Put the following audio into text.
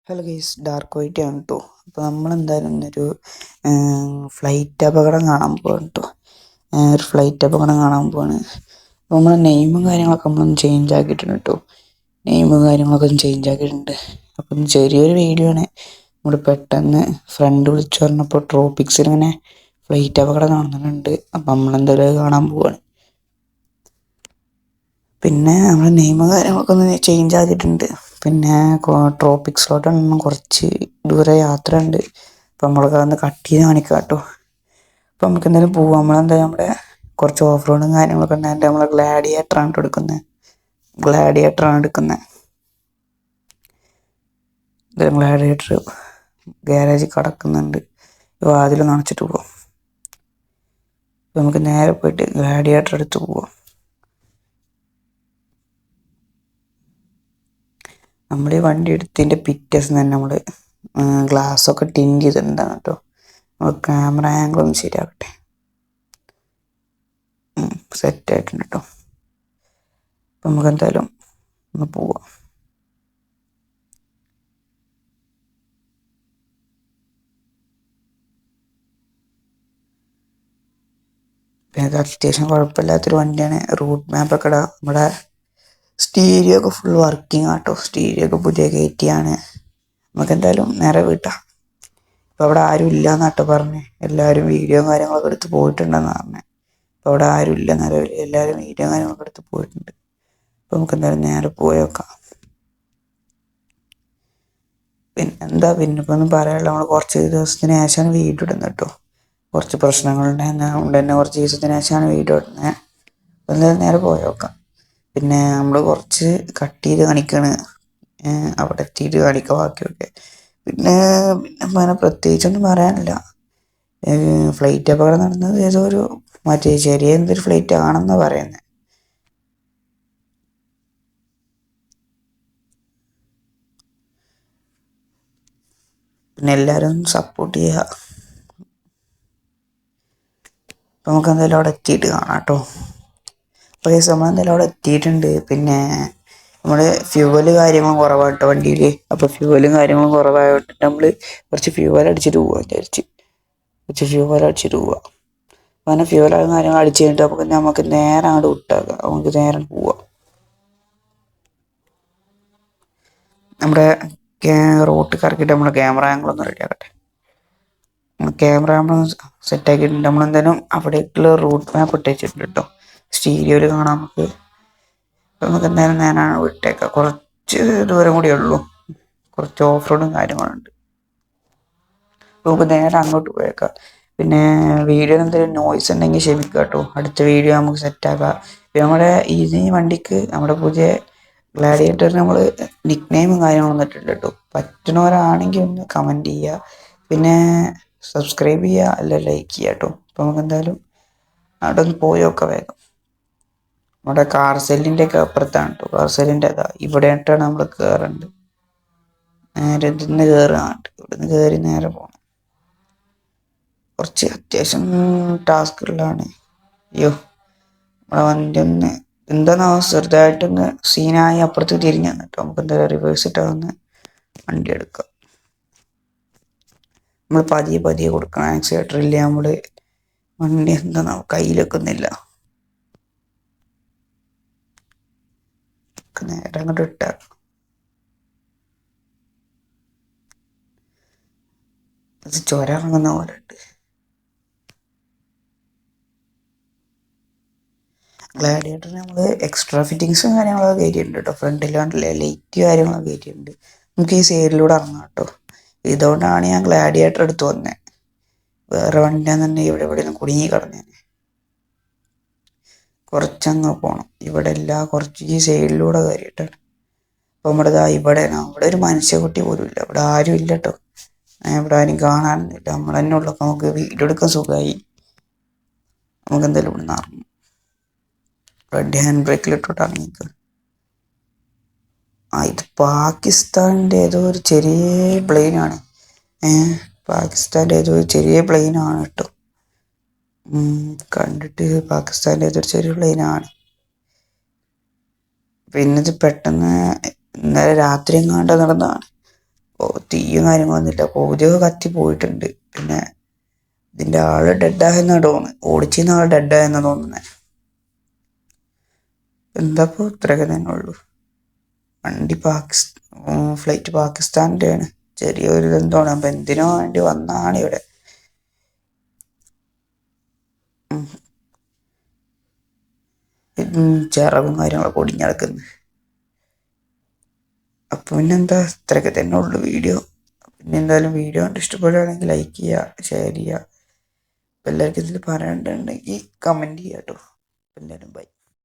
Hello guys, dark white ആണ് കേട്ടോ. അപ്പോൾ നമ്മളെന്തായാലും ഇന്നൊരു ഫ്ലൈറ്റ് അപകടം കാണാൻ പോവാണ് കേട്ടോ. ഒരു ഫ്ലൈറ്റ് അപകടം കാണാൻ പോവാണ്. അപ്പോൾ നമ്മളെ നെയിമും കാര്യങ്ങളൊക്കെ നമ്മളൊന്ന് ചേഞ്ച് ആക്കിയിട്ടുണ്ട് കേട്ടോ. നെയിമും കാര്യങ്ങളൊക്കെ ഒന്ന് ചേഞ്ച് ആക്കിയിട്ടുണ്ട്. അപ്പം ചെറിയൊരു വീഡിയോ ആണ്. നമ്മൾ പെട്ടെന്ന് ഫ്രണ്ട് വിളിച്ചു പറഞ്ഞപ്പോൾ ട്രോപ്പിക്സിൽ ഇങ്ങനെ ഫ്ലൈറ്റ് അപകടം കാണുന്നുണ്ട്. അപ്പം നമ്മളെന്തായാലും അത് കാണാൻ പോവാണ്. പിന്നെ നമ്മൾ നെയിമും കാര്യങ്ങളൊക്കെ ഒന്ന് ചേഞ്ച് ആക്കിയിട്ടുണ്ട്. പിന്നെ ട്രോപ്പിക്സിലോട്ടൊന്നും കുറച്ച് ദൂരെ യാത്ര ഉണ്ട്. അപ്പം നമ്മളൊക്കെ ഒന്ന് കട്ട് ചെയ്ത് കാണിക്കാം കേട്ടോ. അപ്പം നമുക്ക് എന്തായാലും പോവാം. നമ്മളെന്തായാലും നമ്മുടെ കുറച്ച് ഓഫ് റോഡും കാര്യങ്ങളൊക്കെ ഉണ്ടായിട്ട് നമ്മളെ ഗ്ലാഡിയേറ്ററാണ് എടുക്കുന്നത്. ഗ്ലാഡിയേറ്റർ ഗാരേജിൽ കിടക്കുന്നുണ്ട്. വാതിൽ നനച്ചിട്ട് പോവാം. അപ്പം നമുക്ക് നേരെ പോയിട്ട് ഗ്ലാഡിയേറ്റർ എടുത്ത് പോവാം. നമ്മൾ ഈ വണ്ടി എടുത്തതിൻ്റെ പിറ്റേഴ്സ് തന്നെ നമ്മൾ ഗ്ലാസ്സൊക്കെ ടിൻ ചെയ്തിട്ടുണ്ടാകും കേട്ടോ. നമ്മൾ ക്യാമറ ആംഗിളൊന്നും ശരിയാക്കട്ടെ. സെറ്റായിട്ടുണ്ട് കേട്ടോ. അപ്പം നമുക്ക് എന്തായാലും ഒന്ന് പോവാം. പിന്നെ ഇത് അത്യാവശ്യം കുഴപ്പമില്ലാത്തൊരു വണ്ടിയാണ്. റൂട്ട് മാപ്പൊക്കെ ഇടാം. നമ്മുടെ സ്റ്റീരിയോ ഒക്കെ ഫുൾ വർക്കിംഗ് ആട്ടോ. സ്റ്റീരിയോ ഒക്കെ പുതിയ കയറ്റിയാണ്. നമുക്ക് എന്തായാലും നേരെ വീട്ടാം. ഇപ്പോൾ അവിടെ ആരും ഇല്ല എന്നാട്ടോ പറഞ്ഞ്. എല്ലാവരും വീഡിയോയും കാര്യങ്ങളൊക്കെ എടുത്ത് പോയിട്ടുണ്ടെന്ന് പറഞ്ഞത്. അപ്പോൾ അവിടെ ആരും ഇല്ല നിലവിൽ. എല്ലാവരും വീഡിയോ കാര്യങ്ങളൊക്കെ എടുത്ത് പോയിട്ടുണ്ട്. അപ്പോൾ നമുക്ക് എന്തായാലും നേരെ പോയി നോക്കാം. പിന്നെ ഇപ്പോൾ ഒന്നും പറയാനില്ല. നമ്മൾ കുറച്ച് ദിവസത്തിന് ശേഷമാണ് വീഡിയോ ഇടുന്നത് കേട്ടോ. കുറച്ച് പ്രശ്നങ്ങളുണ്ടായതുകൊണ്ട് തന്നെ കുറച്ച് ദിവസത്തിന് ശേഷമാണ് വീഡിയോ ഇടുന്നത്. അപ്പോൾ എന്തായാലും നേരെ പോയി നോക്കാം. പിന്നെ നമ്മൾ കുറച്ച് കട്ട് ചെയ്ത് കാണിക്കുകയാണ്. അവിടെ എത്തിയിട്ട് കാണിക്കുക ബാക്കിയൊക്കെ. പിന്നെ അങ്ങനെ പ്രത്യേകിച്ചൊന്നും പറയാനില്ല. ഫ്ലൈറ്റ് അപകടം നടന്നത് ഏതോ ഒരു ചെറിയ എന്തൊരു ഫ്ലൈറ്റ് ആണെന്നാണ് പറയുന്നത്. പിന്നെ എല്ലാവരും സപ്പോർട്ട് ചെയ്യുക. അപ്പോൾ നമുക്ക് എന്തായാലും അവിടെ എത്തിയിട്ട് കാണാം കേട്ടോ. അപ്പോൾ നമ്മളെന്തായാലും അവിടെ എത്തിയിട്ടുണ്ട്. പിന്നെ നമ്മൾ ഫ്യൂവല് കാര്യങ്ങളും കുറവാട്ടോ വണ്ടിയിൽ. അപ്പോൾ ഫ്യൂവലും കാര്യങ്ങളും കുറവായിട്ട് നമ്മൾ കുറച്ച് ഫ്യൂവൽ അടിച്ചിട്ട് പോകാൻ വിചാരിച്ച്. അങ്ങനെ ഫ്യൂവലും കാര്യങ്ങൾ അടിച്ച് കഴിഞ്ഞിട്ട് നമുക്ക് നേരെ അങ്ങോട്ട് വിട്ടാക്കാം. നമുക്ക് നേരെ പോവാം. നമ്മുടെ റോട്ട് കറക്കിയിട്ട് നമ്മുടെ ക്യാമറ ആംഗിളൊന്ന് റെഡി ആക്കട്ടെ. ക്യാമറ നമ്മൾ സെറ്റാക്കിയിട്ടുണ്ട്. നമ്മളെന്തായാലും അവിടേക്കുള്ള റൂട്ട് മാപ്പ് ഇട്ട് വെച്ചിട്ടുണ്ട് കേട്ടോ. സ്റ്റീരിയോയിൽ കാണാം നമുക്ക്. നമുക്ക് എന്തായാലും ഞാനാണ് വിട്ടേക്കാം. കുറച്ച് ദൂരം കൂടിയേ ഉള്ളൂ. കുറച്ച് ഓഫ് റോഡും കാര്യങ്ങളുണ്ട്. നമുക്ക് നേരെ അങ്ങോട്ട് പോയേക്കാം. പിന്നെ വീഡിയോയിൽ എന്തെങ്കിലും നോയ്സ് ഉണ്ടെങ്കിൽ ക്ഷമിക്കുക കേട്ടോ. അടുത്ത വീഡിയോ നമുക്ക് സെറ്റാക്കാം. പിന്നെ നമ്മുടെ ഈ വണ്ടിക്ക് നമ്മുടെ പുതിയ ഗ്ലാഡിയേറ്ററിന് നമ്മൾ നിക്ക് നെയിമും കാര്യങ്ങളൊന്നും ഇട്ടിട്ടുണ്ട് കേട്ടോ. പറ്റുന്നവരാണെങ്കിൽ ഒന്ന് കമൻറ്റ് ചെയ്യുക. പിന്നെ സബ്സ്ക്രൈബ് ചെയ്യുക, അല്ല ലൈക്ക് ചെയ്യുക കേട്ടോ. അപ്പോൾ നമുക്ക് എന്തായാലും അവിടെ ഒന്ന് പോയി നോക്കാം വേഗം. നമ്മുടെ കാർ സെല്ലിൻ്റെ ഒക്കെ അപ്പുറത്താണ് കേട്ടോ. കാർ സെല്ലിൻ്റെ ഇവിടെയായിട്ടാണ് നമ്മൾ കയറേണ്ടത്. നേരെ ഇതിന്ന് കയറുകയാണ്. ഇവിടുന്ന് കയറി നേരെ പോകണം. കുറച്ച് അത്യാവശ്യം ടാസ്കുകളാണ്. അയ്യോ, നമ്മുടെ വണ്ടി ഒന്ന് എന്താണോ ചെറുതായിട്ടൊന്ന് സീനായി അപ്പുറത്ത് തിരിഞ്ഞു കേട്ടോ. നമുക്ക് എന്തായാലും റിവേഴ്സ് ഇട്ടാന്ന് വണ്ടി എടുക്കാം. നമ്മൾ പതിയെ കൊടുക്കണം. ആക്സിലേറ്റർ ഇല്ല. നമ്മൾ വണ്ടി എന്താ കയ്യിൽ വെക്കുന്നില്ല. നേരെ അങ്ങോട്ട് ഇട്ടാൽ ചോര ഇറങ്ങുന്ന പോലെ ഉണ്ട്. ഗ്ലാഡിയേറ്ററിന് നമ്മൾ എക്സ്ട്രാ ഫിറ്റിങ്സും കാര്യങ്ങളൊക്കെ കയറ്റിയിട്ടുണ്ട് കേട്ടോ. ഫ്രണ്ടിൽ കണ്ടില്ലേ ലൈറ്റ് കാര്യങ്ങളൊക്കെ കയറ്റിയിട്ടുണ്ട്. നമുക്ക് ഈ സൈഡിലൂടെ ഇറങ്ങാം കേട്ടോ. ഇതുകൊണ്ടാണ് ഞാൻ ഗ്ലാഡിയേറ്റർ എടുത്ത് വന്നത്. വേറെ വണ്ടിയാണെന്നുണ്ടെങ്കിൽ ഇവിടെ നിന്ന് കുടുങ്ങി കിടന്നേനെ. കുറച്ചങ്ങ് പോകണം. ഇവിടെ കുറച്ച് ഈ സൈഡിലൂടെ കയറിയിട്ടാണ്. അപ്പോൾ ഇവിടെ ഒരു മനുഷ്യക്കുട്ടി പോലും ഇല്ല. ഇവിടെ ആരും ഇല്ല കേട്ടോ. ഇവിടെ ആരും കാണാനൊന്നുമില്ല. നമ്മൾ തന്നെ ഉള്ളപ്പോൾ നമുക്ക് വീഡിയോ എടുക്കാൻ സുഖമായി. നമുക്ക് എന്തായാലും ഇവിടെ നിന്ന് ഇറങ്ങും. റെഡ് ഹാൻഡ് ബ്രേക്കിലിട്ടോട്ടാണ് നിങ്ങൾക്ക്. ഇത് പാകിസ്ഥാൻ്റെ ഏതോ ഒരു ചെറിയ പ്ലെയിനാണ്. പാകിസ്ഥാൻ്റെ ഏതോ ഒരു ചെറിയ പ്ലെയിനാണ് കേട്ടോ. കണ്ടിട്ട് പാകിസ്ഥാൻ്റെ ഏതൊരു ചെറിയ പ്ലെയിനാണ്. പിന്നെ ഇത് പെട്ടെന്ന് ഇന്നലെ രാത്രി എങ്ങാണ്ട് നടന്നതാണ്. തീയും കാര്യങ്ങളൊന്നുമില്ല. പകുതിയൊക്കെ കത്തി പോയിട്ടുണ്ട്. പിന്നെ ഇതിൻ്റെ ആള് ഡെഡായെന്നാ തോന്നുന്നത്. ഓടിച്ചിരുന്ന ആൾ ഡെഡായെന്നാ തോന്നുന്നത്. എന്താപ്പോൾ ഇത്രയൊക്കെ തന്നെ ഉള്ളൂ. വണ്ടി ഫ്ലൈറ്റ് പാകിസ്ഥാൻ്റെ ആണ്. ചെറിയൊരു ഇതെന്തോണ്. അപ്പം എന്തിനോ വേണ്ടി വന്നാണ് ഇവിടെ. ചിറകും കാര്യങ്ങളൊക്കെ ഒടിഞ്ഞ് കിടക്കുന്നു. അപ്പം പിന്നെന്താ, ഇത്രയൊക്കെ തന്നെ ഉള്ളൂ വീഡിയോ. പിന്നെ എന്തായാലും വീഡിയോ കണ്ട് ഇഷ്ടപ്പെടുകയാണെങ്കിൽ ലൈക്ക് ചെയ്യുക, ഷെയർ ചെയ്യുക. എല്ലാവർക്കും ഇതിൽ പറയാനുണ്ടെങ്കിൽ കമൻറ്റ് ചെയ്യുക കേട്ടോ. എല്ലാവരും ബൈ.